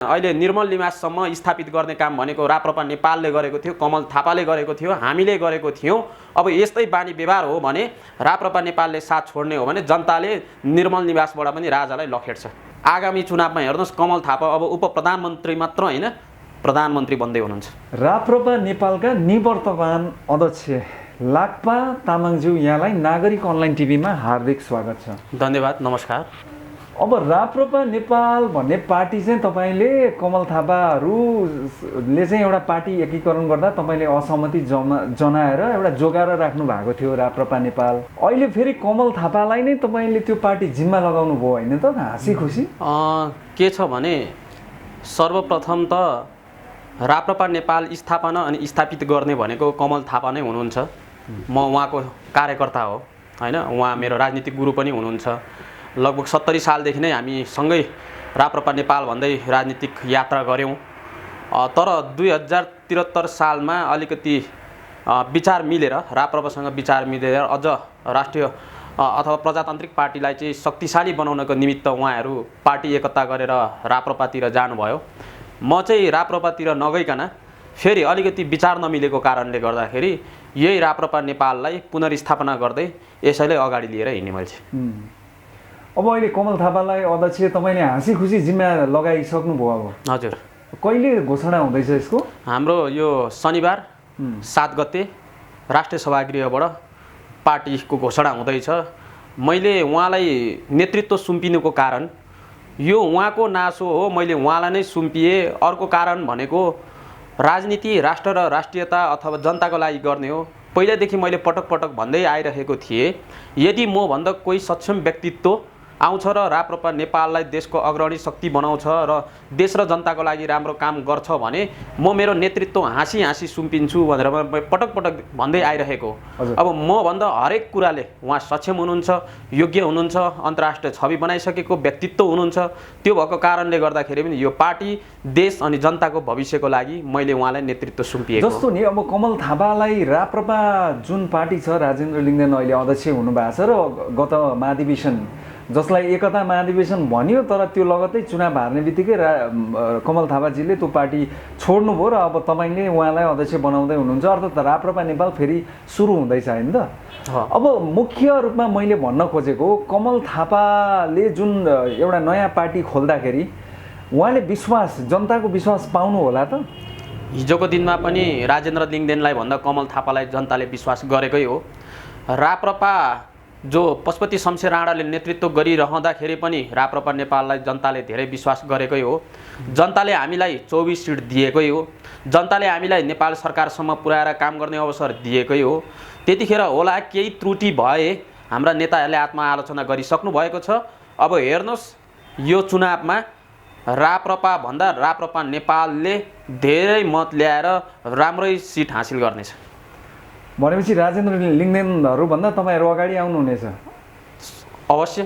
अहिले निर्मल निवाससम्म स्थापित गर्ने काम भनेको राप्रपा नेपालले गरेको थियो, कमल थापाले गरेको थियो, हामीले गरेको थियौँ। अब यस्तै बानी व्यवहार हो भने राप्रपा नेपालले साथ छोड्ने हो भने जनताले निर्मल निवासबाट पनि राजालाई लखेट्छ। आगामी चुनावमा हेर्नुहोस्, कमल थापा अब उप प्रधानमन्त्री मात्र होइन, प्रधानमन्त्री बन्दै हुनुहुन्छ। राप्रपा नेपालका निवर्तमान अध्यक्ष लाक्पा तामाङज्यू, यहाँलाई नागरिक अनलाइन टिभीमा हार्दिक स्वागत छ। धन्यवाद, नमस्कार। अब राप्रपा नेपाल भन्ने पार्टी चाहिँ तपाईँले कमल थापाहरूले चाहिँ एउटा पार्टी एकीकरण गर्दा तपाईँले असहमति जनाएर एउटा जोगाएर राख्नु भएको थियो राप्रपा नेपाल। अहिले फेरि कमल थापालाई नै तपाईँले त्यो पार्टी जिम्मा लगाउनु भयो होइन त, हाँसी खुसी? के छ भने सर्वप्रथम त राप्रपा नेपाल स्थापना अनि स्थापित गर्ने भनेको कमल थापा नै हुनुहुन्छ। म उहाँको कार्यकर्ता हो होइन, उहाँ मेरो राजनीतिक गुरु पनि हुनुहुन्छ। लगभग 70 सालदेखि नै हामी सँगै राप्रपा नेपाल भन्दै राजनीतिक यात्रा गऱ्यौँ। तर 2073 सालमा अलिकति विचार मिलेर, राप्रपासँग विचार मिलेर अझ राष्ट्रिय अथवा प्रजातान्त्रिक पार्टीलाई चाहिँ शक्तिशाली बनाउनको निमित्त उहाँहरू पार्टी एकता गरेर राप्रपातिर जानुभयो। म चाहिँ राप्रपातिर नगइकन फेरि अलिकति विचार नमिलेको कारणले गर्दाखेरि यही राप्रपा नेपाललाई पुनर्स्थापना गर्दै यसैले अगाडि लिएर हिँड्ने मैले। अब अहिले कमल थापालाई अध्यक्ष तपाईँले हाँसी खुसी जिम्मा लगाइसक्नु भयो। अब हजुर, कहिले घोषणा हुँदैछ यसको? हाम्रो यो शनिबार 7 गते राष्ट्रिय सभागृहबाट पार्टीको घोषणा हुँदैछ। मैले उहाँलाई नेतृत्व सुम्पिनुको कारण यो उहाँको नासो हो, मैले उहाँलाई नै सुम्पिएँ। अर्को कारण भनेको राजनीति राष्ट्र र राष्ट्रियता अथवा जनताको लागि गर्ने हो। पहिल्यैदेखि मैले पटक पटक भन्दै आइरहेको थिएँ, यदि मभन्दा कोही सक्षम व्यक्तित्व आउँछ र राप्रपा नेपाललाई देशको अग्रणी शक्ति बनाउँछ र देश र जनताको लागि राम्रो काम गर्छ भने म मेरो नेतृत्व हाँसी हाँसी सुम्पिन्छु भनेर म पटक पटक भन्दै आइरहेको। अब मभन्दा हरेक कुराले उहाँ सक्षम हुनुहुन्छ, योग्य हुनुहुन्छ, अन्तर्राष्ट्रिय छवि बनाइसकेको व्यक्तित्व हुनुहुन्छ। त्यो भएको कारणले गर्दाखेरि पनि यो पार्टी देश अनि जनताको भविष्यको लागि मैले उहाँलाई नेतृत्व सुम्पिएको। जस्तो नि अब कमल थापालाई राप्रपा जुन पार्टी छ, राजेन्द्र लिङ्गदेन अहिले अध्यक्ष हुनुभएको छ र गत महाधिवेशन जसलाई एकता महाधिवेशन भनियो, तर त्यो लगत्तै चुनाव हार्ने बित्तिकै कमल थापाजीले त्यो पार्टी छोड्नुभयो र अब तपाईँले उहाँलाई अध्यक्ष बनाउँदै हुनुहुन्छ। अर्थात् राप्रपा नेपाल फेरि सुरु हुँदैछ होइन त। अब मुख्य रूपमा मैले भन्न खोजेको कमल थापाले जुन एउटा नयाँ पार्टी खोल्दाखेरि उहाँले विश्वास, जनताको विश्वास पाउनु होला त? हिजोको दिनमा पनि राजेन्द्र लिङ्गदेनलाई भन्दा कमल थापालाई जनताले विश्वास गरेकै हो। राप्रपा जो पशुपति शमशेर राणाले नेतृत्व गरिरहँदाखेरि पनि राप्रपा नेपाललाई जनताले धेरै विश्वास गरेकै हो। जनताले हामीलाई 24 सिट दिएकै हो। जनताले हामीलाई नेपाल सरकारसम्म पुर्याएर काम गर्ने अवसर दिएकै हो। त्यतिखेर होला केही त्रुटि भए हाम्रा नेताहरूले आत्मआलोचना गरिसक्नु भएको छ। अब हेर्नुहोस्, यो चुनावमा राप्रपा भन्दा राप्रपा नेपालले धेरै मत ल्याएर राम्रै सिट हासिल गर्नेछ। भनेपछि राजेन्द्र लिङ्गदेनहरूभन्दा तपाईँहरू अगाडि आउनुहुनेछ? अवश्य,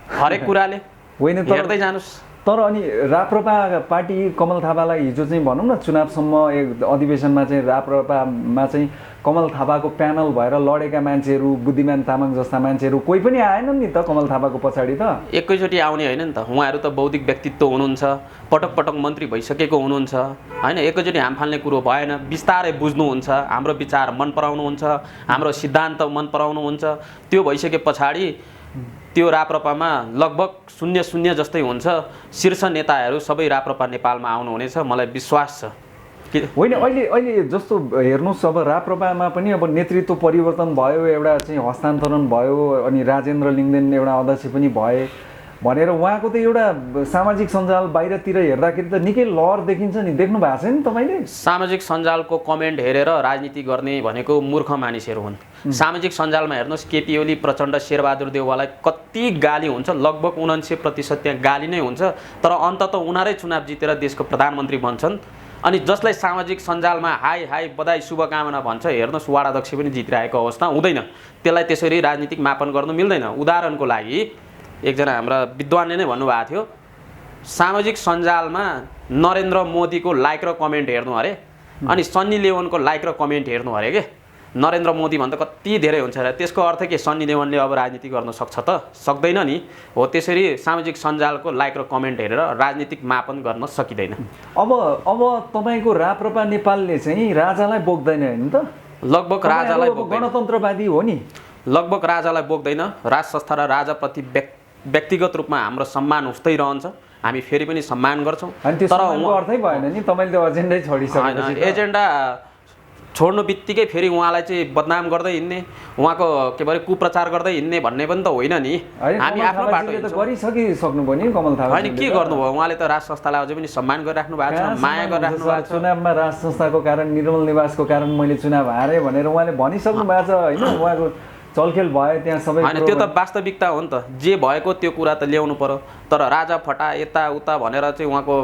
हरेक कुराले होइन हेर्दै जानुस्। तर अनि राप्रपा पार्टी कमल थापालाई हिजो चाहिँ भनौँ न चुनावसम्म एक अधिवेशनमा चाहिँ राप्रपामा चाहिँ कमल थापाको प्यानल भएर लडेका मान्छेहरू, बुद्धिमान तामाङ जस्ता मान्छेहरू कोही पनि आएनन् नि त कमल थापाको पछाडि त? एकैचोटि आउने होइन नि त। उहाँहरू त बौद्धिक व्यक्तित्व हुनुहुन्छ, पटक पटक मन्त्री भइसकेको हुनुहुन्छ होइन। एकैचोटि हाम फाल्ने कुरो भएन, बिस्तारै बुझ्नुहुन्छ, हाम्रो विचार मन पराउनुहुन्छ, हाम्रो सिद्धान्त मन पराउनुहुन्छ। त्यो भइसके पछाडि त्यो राप्रपामा लगभग 0-0 जस्तै हुन्छ। शीर्ष नेताहरू सबै राप्रपा नेपालमा आउनुहुनेछ, मलाई विश्वास छ। होइन अहिले जस्तो हेर्नुहोस्, अब राप्रपामा पनि अब नेतृत्व परिवर्तन भयो, एउटा चाहिँ हस्तान्तरण भयो, अनि राजेन्द्र लिङ्गदेन एउटा अध्यक्ष पनि भए भनेर उहाँको त एउटा सामाजिक सञ्जाल बाहिरतिर हेर्दाखेरि त निकै लहर देखिन्छ नि, देख्नु भएको छ नि तपाईँले? सामाजिक सञ्जालको कमेन्ट हेरेर राजनीति गर्ने भनेको मूर्ख मानिसहरू हुन्। सामाजिक सञ्जालमा हेर्नुहोस्, केपी ओली, प्रचण्ड, शेरबहादुर देउवालाई कति गाली हुन्छ, लगभग 99% त्यहाँ गाली नै हुन्छ। तर अन्ततः उनीहरू चुनाव जितेर देशको प्रधानमन्त्री बन्छन्। अनि जसलाई सामाजिक सञ्जालमा हाई हाई बधाई शुभकामना भन्छ, हेर्नुहोस् वार्ड अध्यक्ष पनि जितिरहेको अवस्था हुँदैन। त्यसलाई त्यसरी राजनीतिक मापन गर्नु मिल्दैन। उदाहरणको लागि एकजना हाम्रा विद्वानले नै भन्नुभएको थियो, सामाजिक सञ्जालमा नरेन्द्र मोदीको लाइक र कमेन्ट हेर्नु अरे, अनि सन्नी लियोनको लाइक र कमेन्ट हेर्नु अरे के। नरेन्द्र मोदीभन्दा कति धेरै हुन्छ र त्यसको अर्थ के सन्नी देओलले अब राजनीति गर्न सक्छ त सक्दैन नि हो त्यसरी सामाजिक सञ्जालको लाइक र कमेन्ट हेरेर राजनीतिक मापन गर्न सकिँदैन अब तपाईँको राप्रपा नेपालले चाहिँ राजालाई बोक्दैन हैन त लगभग राजालाई बोक्दैन गणतन्त्रवादी हो नि लगभग राजालाई बोक्दैन राज संस्था र राजाप्रति व्यक्तिगत रूपमा हाम्रो सम्मान उस्तै रहन्छ हामी फेरि पनि सम्मान गर्छौँ तर अर्थै भएन नि तपाईँले त्यो एजेन्डै छोडिसकेपछि एजेन्डा छोड्नु बित्तिकै फेरि उहाँलाई चाहिँ बदनाम गर्दै हिँड्ने उहाँको के भरे कुप्रचार गर्दै हिँड्ने भन्ने पनि त होइन नि हामी आफ्नो बाटो गरिसकिसक्नुभयो नि कमल थापा होइन के गर्नुभयो उहाँले त राज संस्थालाई अझै पनि सम्मान गरिराख्नु भएको छ माया गरिराख्नु भएको छ चुनावमा राज संस्थाको कारण निर्मल निवासको कारण मैले चुनाव हारेँ भनेर उहाँले भनिसक्नु भएको छ होइन उहाँको चलखेल भयो त्यहाँ सबै होइन त्यो त वास्तविकता हो नि त जे भएको त्यो कुरा त ल्याउनु पर्यो तर राजा फटा यताउता भनेर चाहिँ उहाँको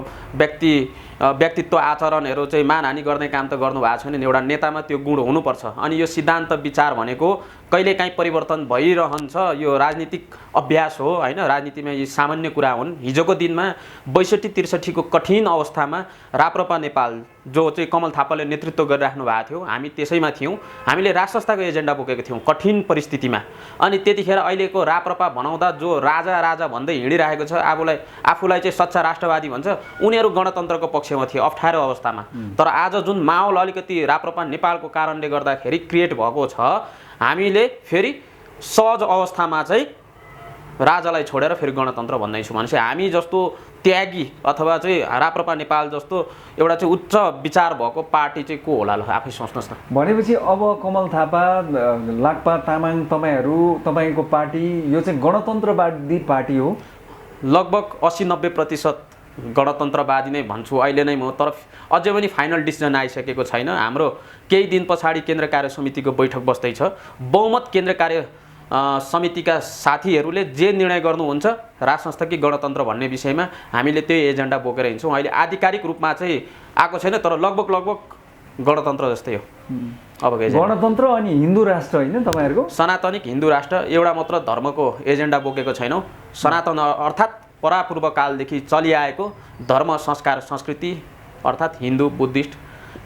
व्यक्तित्व आचरणहरू चाहिँ मानहानि गर्ने काम त गर्नु भएको छैन नि एउटा नेतामा त्यो गुण हुनुपर्छ अनि यो सिद्धान्त विचार भनेको कहिलेकाहीँ परिवर्तन भइरहन्छ यो राजनीतिक अभ्यास हो होइन राजनीतिमा यी सामान्य कुरा हुन् हिजोको दिनमा 62-63 को कठिन अवस्थामा राप्रपा नेपाल जो चाहिँ कमल थापाले नेतृत्व गरिराख्नु भएको थियो हामी त्यसैमा थियौँ हामीले राज संस्थाको एजेन्डा बोकेको थियौँ कठिन परिस्थितिमा अनि त्यतिखेर अहिलेको राप्रपा भनाउँदा जो राजा राजा भन्दै हिँडिरहेको छ आफूलाई चाहिँ सच्चा राष्ट्रवादी भन्छ उनीहरू गणतन्त्रको पक्षमा थिए अप्ठ्यारो अवस्थामा तर आज जुन माहौल अलिकति राप्रपा नेपालको कारणले गर्दाखेरि क्रिएट भएको छ हामीले फेरि सहज अवस्थामा चाहिँ राजालाई छोडेर फेरि गणतन्त्र भन्दैछु भनेपछि हामी जस्तो त्यागी अथवा चाहिँ राप्रपा नेपाल जस्तो एउटा चाहिँ उच्च विचार भएको पार्टी चाहिँ को होला ल आफै सोच्नुहोस् न भनेपछि अब कमल थापा लाक्पा तामाङ तपाईँको पार्टी यो चाहिँ गणतन्त्रवादी पार्टी हो लगभग 80-90% गणतन्त्रवादी नै भन्छु अहिले नै म तर अझै पनि फाइनल डिसिजन आइसकेको छैन हाम्रो केही दिन पछाडि केन्द्र कार्य समितिको बैठक बस्दैछ बहुमत केन्द्र कार्य समितिका साथीहरूले जे निर्णय गर्नुहुन्छ राज संस्था कि गणतन्त्र भन्ने विषयमा हामीले त्यही एजेन्डा बोकेर हिँड्छौँ अहिले आधिकारिक रूपमा चाहिँ आएको छैन तर लगभग गणतन्त्र जस्तै हो अब गणतन्त्र अनि हिन्दू राष्ट्र होइन तपाईँहरूको सनातनिक हिन्दू राष्ट्र एउटा मात्र धर्मको एजेन्डा बोकेको छैनौँ सनातन अर्थात् परापूर्व कालदेखि चलिआएको धर्म संस्कार संस्कृति अर्थात् हिन्दू बुद्धिस्ट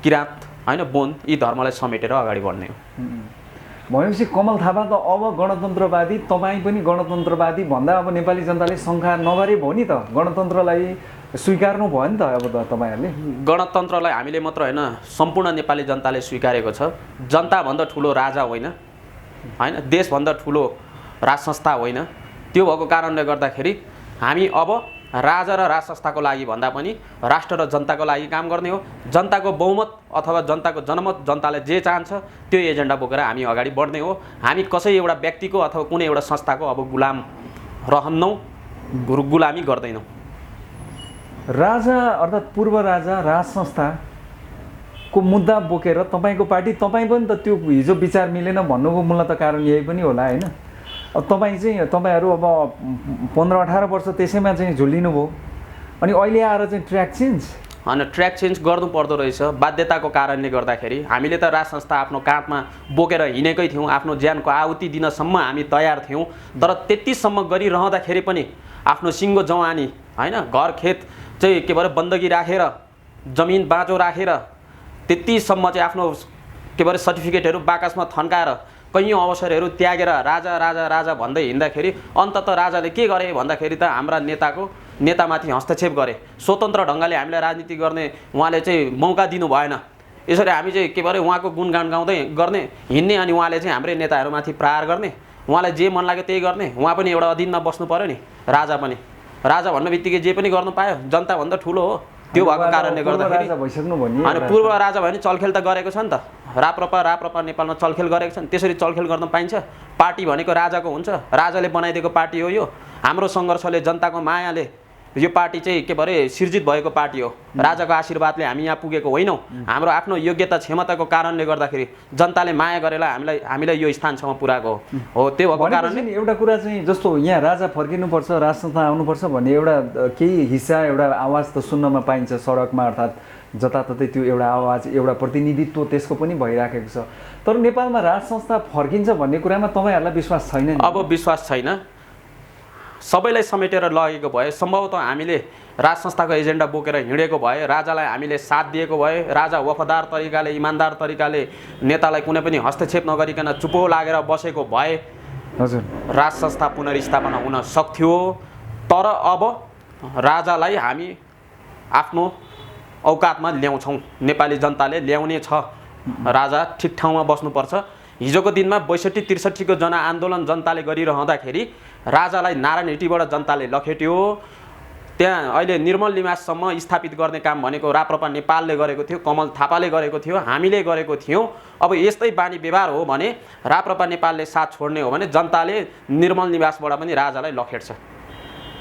किराँत होइन बोन यी धर्मलाई समेटेर अगाडि बढ्ने हो भनेपछि कमल थापा त अब गणतन्त्रवादी तपाईँ पनि गणतन्त्रवादी भन्दा अब नेपाली जनताले शङ्का नगरे भयो नि त गणतन्त्रलाई स्वीकार्नु भयो नि त अब त तपाईँहरूले गणतन्त्रलाई हामीले मात्र होइन सम्पूर्ण नेपाली जनताले स्वीकारेको छ जनताभन्दा ठुलो राजा होइन होइन देशभन्दा ठुलो राज संस्था होइन त्यो भएको कारणले गर्दाखेरि हामी अब राजा र राज संस्थाको लागि भन्दा पनि राष्ट्र र जनताको लागि काम गर्ने हो जनताको बहुमत अथवा जनताको जनमत जनताले जे चाहन्छ त्यो एजेन्डा बोकेर हामी अगाडि बढ्ने हो हामी कसै एउटा व्यक्तिको अथवा कुनै एउटा संस्थाको अब गुलाम रहन्नौँ गुलामी गर्दैनौँ राजा अर्थात् पूर्व राजा राज संस्थाको मुद्दा बोकेर तपाईँको पार्टी तपाईँ पनि त त्यो हिजो विचार मिलेन भन्नुको मूल त कारण यही पनि होला होइन अब तपाईँहरू अब 15-18 वर्ष त्यसैमा चाहिँ झुलिनु भयो अनि अहिले आएर चाहिँ ट्र्याक चेन्ज होइन ट्र्याक चेन्ज गर्नु पर्दो रहेछ बाध्यताको कारणले गर्दाखेरि हामीले त राज संस्था आफ्नो काँधमा बोकेर हिँडेकै थियौँ आफ्नो ज्यानको आहुति दिनसम्म हामी तयार थियौँ तर त्यतिसम्म गरिरहँदाखेरि पनि आफ्नो सिङ्गो जवानी होइन घर खेत चाहिँ के भरे बन्दगी राखेर जमिन बाँचो राखेर त्यतिसम्म चाहिँ आफ्नो के भरे सर्टिफिकेटहरू बाकसमा थन्काएर कैयौँ अवसरहरू त्यागेर राजा राजा राजा भन्दै हिँड्दाखेरि अन्ततः राजाले के गरे भन्दाखेरि त हाम्रा नेतामाथि हस्तक्षेप गरे स्वतन्त्र ढङ्गले हामीलाई राजनीति गर्ने उहाँले चाहिँ मौका दिनु भएन यसरी हामी चाहिँ के भरे उहाँको गुणगान गाउँदै गर्ने हिँड्ने अनि उहाँले चाहिँ हाम्रै नेताहरूमाथि प्रहार गर्ने उहाँलाई जे मन लाग्यो त्यही गर्ने उहाँ पनि एउटा अधीनमा बस्नु पर्यो नि राजा पनि राजा भन्ने बित्तिकै जे पनि गर्नु पायो जनताभन्दा ठुलो हो त्यो भएको कारणले गर्दाखेरि अनि पूर्व राजा भयो भने चलखेल त गरेको छ नि त राप्रपा नेपालमा चलखेल गरेको छ नि त्यसरी चलखेल गर्न पाइन्छ पार्टी भनेको राजाको हुन्छ राजाले बनाइदिएको पार्टी हो यो हाम्रो सङ्घर्षले जनताको मायाले यो पार्टी चाहिँ के भरे सिर्जित भएको पार्टी हो राजाको आशीर्वादले हामी यहाँ पुगेको होइनौँ हाम्रो आफ्नो योग्यता क्षमताको कारणले गर्दाखेरि जनताले माया गरेर हामीलाई यो स्थानसम्म पुर्याएको हो त्यो भएको कारणले एउटा कुरा चाहिँ जस्तो यहाँ राजा फर्किनुपर्छ राज संस्था आउनुपर्छ भन्ने एउटा केही हिस्सा एउटा आवाज त सुन्नमा पाइन्छ सडकमा अर्थात् जताततै त्यो एउटा आवाज एउटा प्रतिनिधित्व त्यसको पनि भइराखेको छ तर नेपालमा राज संस्था फर्किन्छ भन्ने कुरामा तपाईँहरूलाई विश्वास छैन अब विश्वास छैन सबैलाई समेटेर लगेको भए सम्भवतः हामीले राज संस्थाको एजेन्डा बोकेर हिँडेको भए, राजालाई हामीले साथ दिएको भए, राजा वफादार तरिकाले इमान्दार तरिकाले नेतालाई कुनै पनि हस्तक्षेप नगरिकन चुपो लागेर बसेको भए हजुर राज संस्था पुनर्स्थापना हुन सक्थ्यो। तर अब राजालाई हामी आफ्नो औकातमा ल्याउँछौँ, नेपाली जनताले ल्याउने छ, राजा ठिक ठाउँमा बस्नुपर्छ। हिजोको दिनमा 62-63 को जनआन्दोलन जनताले गरिरहँदाखेरि राजालाई नारायणहिटीबाट जनताले लखेट्यो। त्यहाँ अहिले निर्मल निवाससम्म स्थापित गर्ने काम भनेको राप्रपा नेपालले गरेको थियो, कमल थापाले गरेको थियो, हामीले गरेको थियौँ। अब यस्तै बानी व्यवहार हो भने, राप्रपा नेपालले साथ छोड्ने हो भने जनताले निर्मल निवासबाट पनि राजालाई लखेट्छ।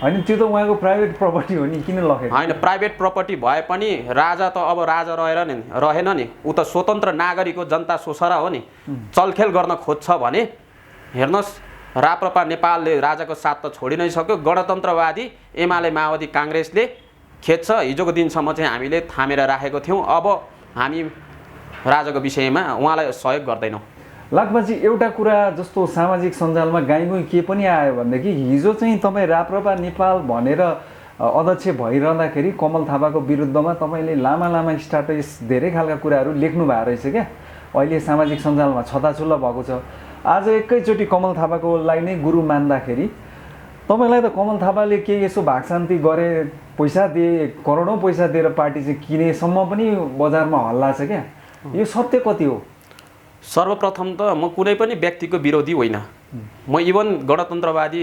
होइन त्यो त उहाँको प्राइभेट प्रपर्टी हो नि, किन लखेट्छ? होइन, प्राइभेट प्रपर्टी भए पनि राजा त अब राजा रहेन नि, ऊ त स्वतन्त्र नागरिक हो, जनता सोसरा हो नि। चलखेल गर्न खोज्छ भने हेर्नुहोस्, राप्रपा नेपालले राजाको साथ त छोडि नै सक्यो। गणतन्त्रवादी एमाले माओवादी काङ्ग्रेसले खेद्छ। हिजोको दिनसम्म चाहिँ हामीले थामेर राखेको थियौँ, अब हामी राजाको विषयमा उहाँलाई सहयोग गर्दैनौँ। लाखबाजी एउटा कुरा जस्तो सामाजिक सञ्जालमा गाईगुई के पनि आयो भनेदेखि हिजो चाहिँ तपाईँ राप्रपा नेपाल भनेर अध्यक्ष भइरहँदाखेरि कमल थापाको विरुद्धमा तपाईँले लामा लामा स्ट्याटस धेरै खालका कुराहरू लेख्नु भएको रहेछ क्या। अहिले सामाजिक सञ्जालमा छताछुल्ल भएको छ। आज एकैचोटि कमल थापाकोलाई नै गुरु मान्दाखेरि तपाईँलाई त कमल थापाले के यसो भागशान्ति गरे, पैसा दिए, करोडौँ पैसा दिएर पार्टी चाहिँ किनेसम्म पनि बजारमा हल्ला छ क्या। यो सत्य कति हो? सर्वप्रथम त म कुनै पनि व्यक्तिको विरोधी होइन। म इभन गणतन्त्रवादी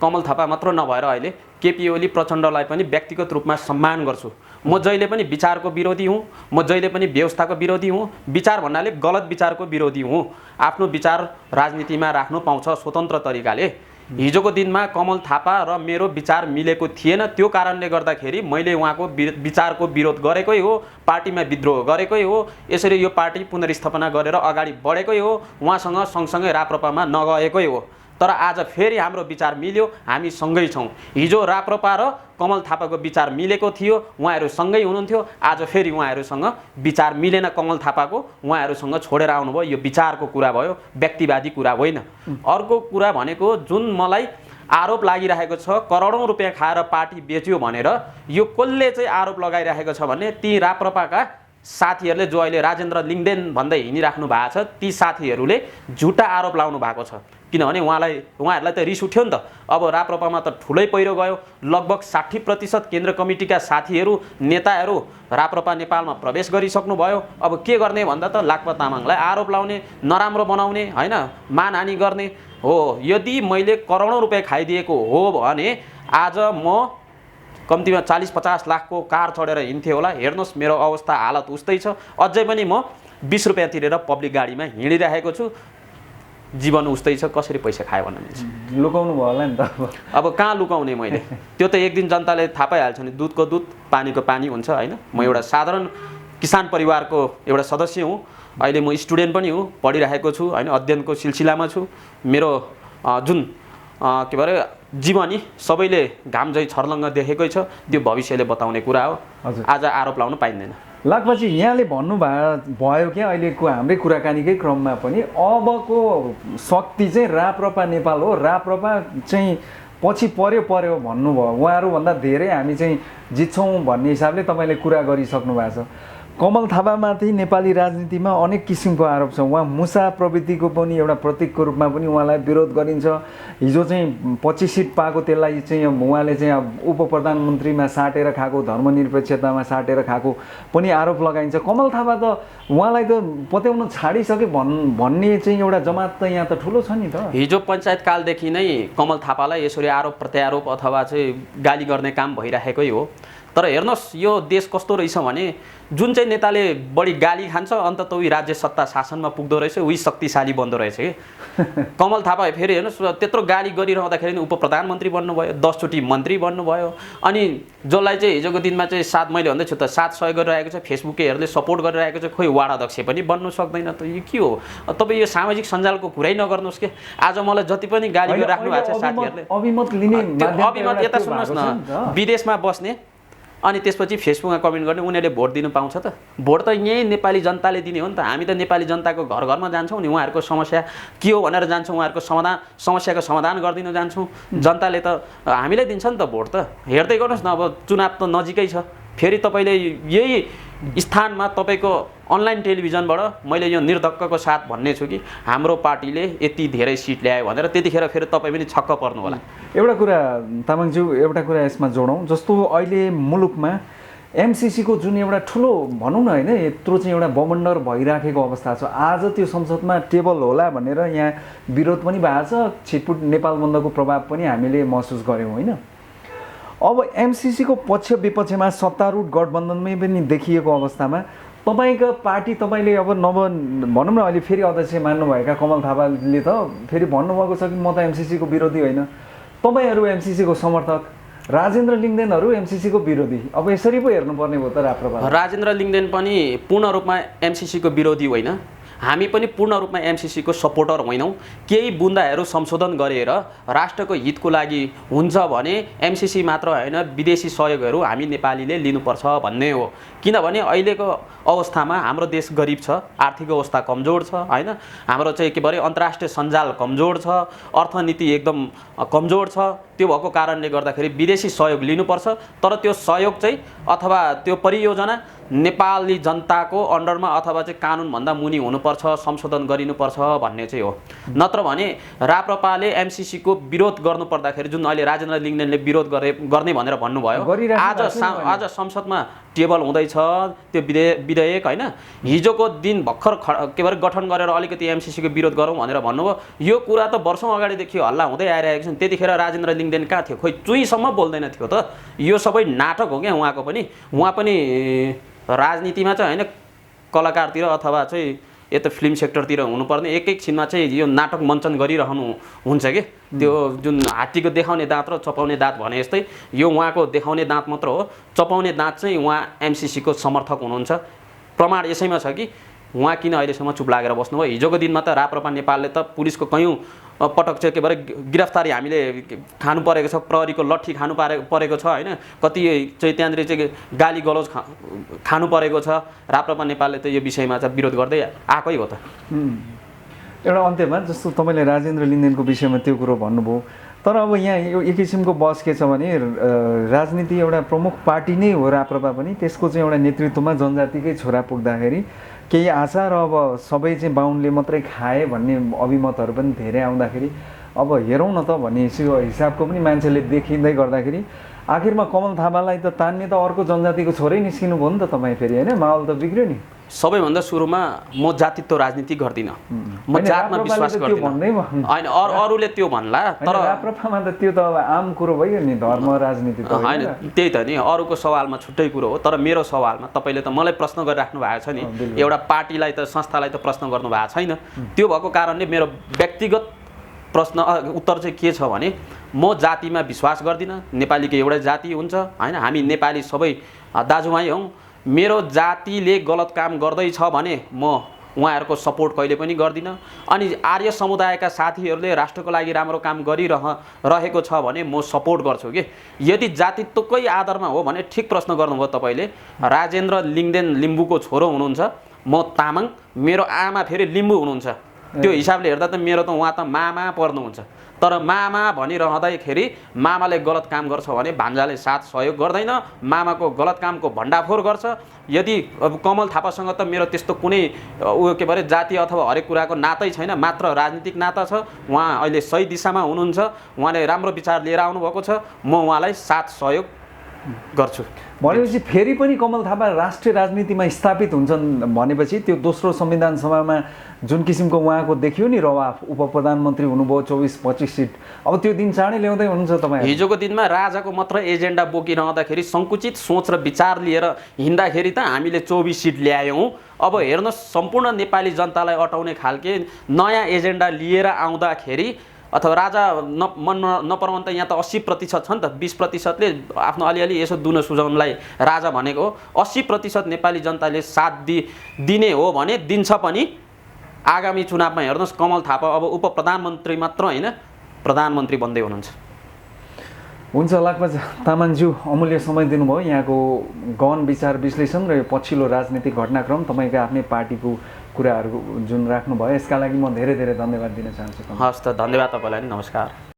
कमल थापा मात्र नभएर अहिले केपी ओली प्रचण्डलाई पनि व्यक्तिगत रूपमा सम्मान गर्छु। म जहिले पनि विचारको विरोधी हुँ, म जहिले पनि व्यवस्थाको विरोधी हुँ। विचार भन्नाले गलत विचारको विरोधी हुँ। आफ्नो विचार राजनीतिमा राख्नु पाउँछ स्वतन्त्र तरिकाले। हिजोको दिनमा कमल थापा र मेरो विचार मिलेको थिएन, त्यो कारणले गर्दाखेरि मैले उहाँको विचारको विरोध गरेकै हो, पार्टीमा विद्रोह गरेकै हो। यसरी यो पार्टी पुनर्स्थापना गरेर अगाडि बढेकै हो, उहाँसँग सँगसँगै राप्रपामा नगएकै हो। तर आज फेरि हाम्रो विचार मिल्यो, हामी सँगै छौँ। हिजो राप्रपा र कमल थापाको विचार मिलेको थियो, उहाँहरू सँगै हुनुहुन्थ्यो। आज फेरि उहाँहरूसँग विचार मिलेन कमल थापाको, उहाँहरूसँग छोडेर आउनुभयो। यो विचारको कुरा भयो, व्यक्तिवादी कुरा होइन। अर्को कुरा भनेको जुन मलाई आरोप लागिरहेको छ करोडौँ रुपियाँ खाएर पार्टी बेच्यो भनेर, यो कसले चाहिँ आरोप लगाइरहेको छ भने ती राप्रपाका साथीहरूले जो अहिले राजेन्द्र लिङ्गदेन भन्दै हिँडिराख्नु भएको छ, ती साथीहरूले झुटा आरोप लाउनु भएको छ। किनभने उहाँहरूलाई त रिस उठ्यो नि त। अब राप्रपामा त ठुलै पहिरो गयो, लगभग 60% केन्द्र कमिटीका साथीहरू नेताहरू राप्रपा नेपालमा प्रवेश गरिसक्नुभयो। अब के गर्ने भन्दा त लाक्पा तामाङलाई आरोप लाउने, नराम्रो बनाउने, होइन, मानहानि गर्ने हो। यदि मैले करोडौँ रुपियाँ खाइदिएको हो भने आज म कम्तीमा 40-50 लाखको कार चढेर हिँड्थेँ होला। हेर्नुहोस् मेरो अवस्था हालत उस्तै छ। अझै पनि म 20 रुपियाँ तिरेर पब्लिक गाडीमा हिँडिरहेको छु। जीवन उस्तै छ, कसरी पैसा खायो भन्नु मिल्छ? लुकाउनु भयो होला नि त। अब कहाँ लुकाउने मैले? त्यो त एक दिन जनताले थाहा पाइहाल्छ नि। दुधको दुध, पानीको पानी हुन्छ, होइन। म एउटा साधारण किसान परिवारको एउटा सदस्य हुँ। अहिले म स्टुडेन्ट पनि हुँ, पढिरहेको छु, होइन, अध्ययनको सिलसिलामा छु। मेरो जुन के भरे जीवनी सबैले घाम झै छर्लङ्ग देखेकै छ, त्यो भविष्यले बताउने कुरा हो। आज आरोप लाउनु पाइँदैन। लाखबाजी यहाँले भन्नुभयो क्या अहिलेको हाम्रै कुराकानीकै क्रममा पनि, अबको शक्ति चाहिँ राप्रपा नेपाल हो, राप्रपा चाहिँ पछि पर्यो भन्नुभयो। उहाँहरूभन्दा धेरै हामी चाहिँ जित्छौँ भन्ने हिसाबले तपाईँले कुरा गरिसक्नु भएको छ। कमल थापामाथि नेपाली राजनीतिमा अनेक किसिमको आरोप छ। उहाँ मुसा प्रवृत्तिको पनि एउटा प्रतीकको रूपमा पनि उहाँलाई विरोध गरिन्छ। हिजो चाहिँ 25 सिट पाएको त्यसलाई चाहिँ उहाँले चाहिँ उप प्रधानमन्त्रीमा साटेर खाएको, धर्मनिरपेक्षतामा साटेर खाएको पनि आरोप लगाइन्छ। कमल थापा त उहाँलाई त पत्याउन छाडिसके भन्ने चाहिँ एउटा जमात त यहाँ त ठुलो छ नि त। हिजो पञ्चायतकालदेखि नै कमल थापालाई यसरी आरोप प्रत्यारोप अथवा चाहिँ गाली गर्ने काम भइरहेकै हो। तर हेर्नुहोस् यो देश कस्तो रहेछ भने जुन चाहिँ नेताले बढी गाली खान्छ अन्तत उही राज्य सत्ता शासनमा पुग्दो रहेछ, उही शक्तिशाली बन्दो रहेछ कि। कमल थापा फेरि हेर्नुहोस् त्यत्रो गाली गरिरहँदाखेरि उप प्रधानमन्त्री बन्नुभयो, 10 चोटि मन्त्री बन्नुभयो। अनि जसलाई चाहिँ हिजोको दिनमा चाहिँ साथ मैले भन्दैछु त साथ सहयोग गरिरहेको छ, फेसबुकैहरूले सपोर्ट गरिरहेको छ, खोइ वार्ड अध्यक्ष पनि बन्नु सक्दैन त। यो के हो? तपाईँ यो सामाजिक सञ्जालको कुरै नगर्नुहोस् के। आज मलाई जति पनि गाली गरिराख्नु भएको छ साथीहरूले, अभिमत लिने अभिमत यता सुन्नुहोस् न, विदेशमा बस्ने अनि त्यसपछि फेसबुकमा कमेन्ट गर्ने उनीहरूले भोट दिनु पाउँछ त? भोट त यहीँ नेपाली जनताले दिने हो नि त। हामी त नेपाली जनताको घर घरमा जान्छौँ नि, उहाँहरूको समस्या के हो भनेर जान्छौँ, उहाँहरूको समस्याको समाधान गरिदिन जान्छौँ। जनताले त हामीलाई दिन्छ नि त भोट त। हेर्दै गर्नुहोस् न, अब चुनाव त नजिकै छ, फेरि तपाईँले यही स्थानमा तपाईँको अनलाइन टेलिभिजनबाट मैले यो निर्धक्कको साथ भन्ने छु कि हाम्रो पार्टीले यति धेरै सिट ल्यायो भनेर, त्यतिखेर फेरि तपाईँ पनि छक्क पर्नु होला। एउटा कुरा तामाङज्यू, एउटा कुरा यसमा जोडौँ, जस्तो अहिले मुलुकमा एमसिसीको जुन एउटा ठुलो भनौँ न होइन, यत्रो चाहिँ एउटा बमण्डर भइराखेको अवस्था छ। आज त्यो संसदमा टेबल होला भनेर यहाँ विरोध पनि भएको छ, छिटपुट नेपाल बन्दको प्रभाव पनि हामीले महसुस गऱ्यौँ होइन। अब एमसिसीको पक्ष विपक्षमा सत्तारूढ गठबन्धनमै पनि देखिएको अवस्थामा तपाईँको पार्टी, तपाईँले अब भनौँ न अहिले फेरि अध्यक्ष मान्नुभएका कमल थापाले त फेरि भन्नुभएको छ कि म त एमसिसीको विरोधी होइन, तपाईँहरू एमसिसीको समर्थक, राजेन्द्र लिङ्गदेनहरू एमसिसीको विरोधी। अब यसरी पो हेर्नुपर्ने भयो त राप्रपा। राजेन्द्र लिङ्गदेन पनि पूर्ण रूपमा एमसिसीको विरोधी होइन, हामी पनि पूर्ण रूपमा एमसिसीको सपोर्टर होइनौँ। केही बुँदाहरू संशोधन गरेर राष्ट्रको हितको लागि हुन्छ भने एमसिसी मात्र होइन, विदेशी सहयोगहरू हामी नेपालीले लिनुपर्छ भन्ने हो। किनभने अहिलेको अवस्थामा हाम्रो देश गरिब छ, आर्थिक अवस्था कमजोर छ होइन, हाम्रो चाहिँ के भरे अन्तर्राष्ट्रिय सञ्जाल कमजोर छ, अर्थनीति एकदम कमजोर छ। त्यो भएको कारणले गर्दाखेरि विदेशी सहयोग लिनुपर्छ, तर त्यो सहयोग चाहिँ अथवा त्यो परियोजना नेपाली जनताको अन्डरमा अथवा चाहिँ कानुनभन्दा मुनि हुनुपर्छ, संशोधन गरिनुपर्छ भन्ने चाहिँ हो। नत्र भने राप्रपाले एमसिसीको विरोध गर्नुपर्दाखेरि जुन अहिले राजेन्द्र लिङ्गदेनले विरोध गर्ने भनेर भन्नुभयो, आज संसदमा टेबल हुँदैछ त्यो विधेयक होइन। हिजोको दिन भर्खर के भएर गठन गरेर अलिकति एमसिसीको विरोध गरौँ भनेर भन्नुभयो। यो कुरा त वर्षौँ अगाडिदेखि हल्ला हुँदै आइरहेको छ। त्यतिखेर राजेन्द्र लिङ्गदेन कहाँ थियो? खोइ चुईसम्म बोल्दैन थियो त। यो सबै नाटक हो क्या उहाँको पनि। उहाँ पनि राजनीतिमा चाहिँ होइन, कलाकारतिर अथवा चाहिँ यता फिल्म सेक्टरतिर हुनुपर्ने एकैछिनमा चाहिँ यो नाटक मञ्चन गरिरहनु हुन्छ कि। त्यो जुन हात्तीको देखाउने दाँत र चपाउने दाँत भने जस्तै यो उहाँको देखाउने दाँत मात्र हो। चपाउने दाँत चाहिँ उहाँ एमसिसीको समर्थक हुनुहुन्छ। प्रमाण यसैमा छ कि उहाँ किन अहिलेसम्म चुप लागेर बस्नुभयो। हिजोको दिनमा त राप्रपा नेपालले त पुलिसको कयौँ पटक चाहिँ के भएर गिरफ्तारी हामीले खानु परेको छ, प्रहरीको लट्ठी खानु परेको छ होइन, कति चाहिँ त्यहाँनिर चाहिँ गाली गलौज खानु परेको छ। राप्रपा नेपालले त यो विषयमा चाहिँ विरोध गर्दै आएकै हो त। एउटा अन्त्यमा जस्तो तपाईँले राजेन्द्र लिङ्गदेनको विषयमा त्यो कुरो भन्नुभयो, तर अब यहाँ एक किसिमको बहस के छ भने राजनीति एउटा प्रमुख पार्टी नै हो राप्रपा पनि, त्यसको चाहिँ एउटा नेतृत्वमा जनजातिकै छोरा पुग्दाखेरि केही आशा र अब सबै चाहिँ बाहुनले मात्रै खाए भन्ने अभिमतहरू पनि धेरै आउँदाखेरि अब हेरौँ न त भन्ने हिसाबको पनि मान्छेले देखिँदै गर्दाखेरि आखिरमा कमल थापालाई त तान्ने त अर्को जनजातिको छोरै निस्किनु भयो नि त तपाईँ फेरि होइन। माहौल त बिग्रियो नि। सबैभन्दा सुरुमा म जातित्व राजनीति गर्दिनँ, म जातमा विश्वास गर्दिनँ। होइन अरूले त्यो भन्ला, तर राप्रपामा त त्यो त अब आम कुरो भयो नि, धर्म राजनीति त होइन। त्यही त नि, अरूको सवालमा छुट्टै कुरो हो, तर मेरो सवालमा तपाईँले त मलाई प्रश्न गरिराख्नु भएको छ नि। एउटा पार्टीलाई त संस्थालाई त प्रश्न गर्नु भएको छैन। त्यो भएको कारणले मेरो व्यक्तिगत प्रश्न उत्तर चाहिँ के छ भने म जातिमा विश्वास गर्दिनँ। नेपालीको एउटै जाति हुन्छ होइन, हामी नेपाली सबै दाजुभाइ हौँ। मेरो जातिले गलत काम गर्दैछ भने म उहाँहरूको सपोर्ट कहिले पनि गर्दिनँ। अनि आर्य समुदायका साथीहरूले राष्ट्रको लागि राम्रो काम गरिरहेको छ भने म सपोर्ट गर्छु कि। यदि जातित्वकै आधारमा हो भने ठिक प्रश्न गर्नुभयो तपाईँले। राजेन्द्र लिङ्गदेन लिम्बूको छोरो हुनुहुन्छ, म तामाङ, मेरो आमा फेरि लिम्बू हुनुहुन्छ। त्यो हिसाबले हेर्दा त मेरो त उहाँ त मामा पर्नुहुन्छ। तर मामा भनिरहँदाखेरि मामाले गलत काम गर्छ भने भान्जाले साथ सहयोग गर्दैन, मामाको गलत कामको भण्डाफोर गर्छ। यदि अब कमल थापासँग त मेरो त्यस्तो कुनै उयो के भरे जाति अथवा हरेक कुराको नातै छैन, मात्र राजनीतिक नाता छ। उहाँ अहिले सही दिशामा हुनुहुन्छ, उहाँले राम्रो विचार लिएर आउनुभएको छ, म उहाँलाई साथ सहयोग गर्छु। भनेपछि फेरि पनि कमल थापा राष्ट्रिय राजनीतिमा स्थापित हुन्छन् भनेपछि त्यो दोस्रो संविधान सभामा जुन किसिमको उहाँको देखियो नि रवाफ, उप प्रधानमन्त्री हुनुभयो, 24-25 सिट, अब त्यो दिन चाँडै ल्याउँदै हुनुहुन्छ तपाईँ। हिजोको दिनमा राजाको मात्र एजेन्डा बोकिरहँदाखेरि सङ्कुचित सोच र विचार लिएर हिँड्दाखेरि त हामीले 24 सिट ल्यायौँ। अब हेर्नुहोस्, सम्पूर्ण नेपाली जनतालाई अटाउने खालके नयाँ एजेन्डा लिएर आउँदाखेरि अथवा राजा मन नपराउनु त यहाँ त 80% छ नि त। 20%ले आफ्नो अलिअलि यसो दुनो सुझाउनलाई राजा भनेको हो। 80% नेपाली जनताले साथ दिने हो भने दिन्छ पनि। आगामी चुनावमा हेर्नुहोस्, कमल थापा अब उप प्रधानमन्त्री मात्र होइन, प्रधानमन्त्री बन्दै हुनुहुन्छ। हुन्छ लाखबाज तामाङज्यू अमूल्य समय दिनुभयो यहाँको गहन विचार विश्लेषण र यो पछिल्लो राजनीतिक घटनाक्रम तपाईँको आफ्नै पार्टीको कुराहरू जुन राख्नुभयो यसका लागि म धेरै धेरै धन्यवाद दिन चाहन्छु। हस् त, धन्यवाद तपाईँलाई, नमस्कार।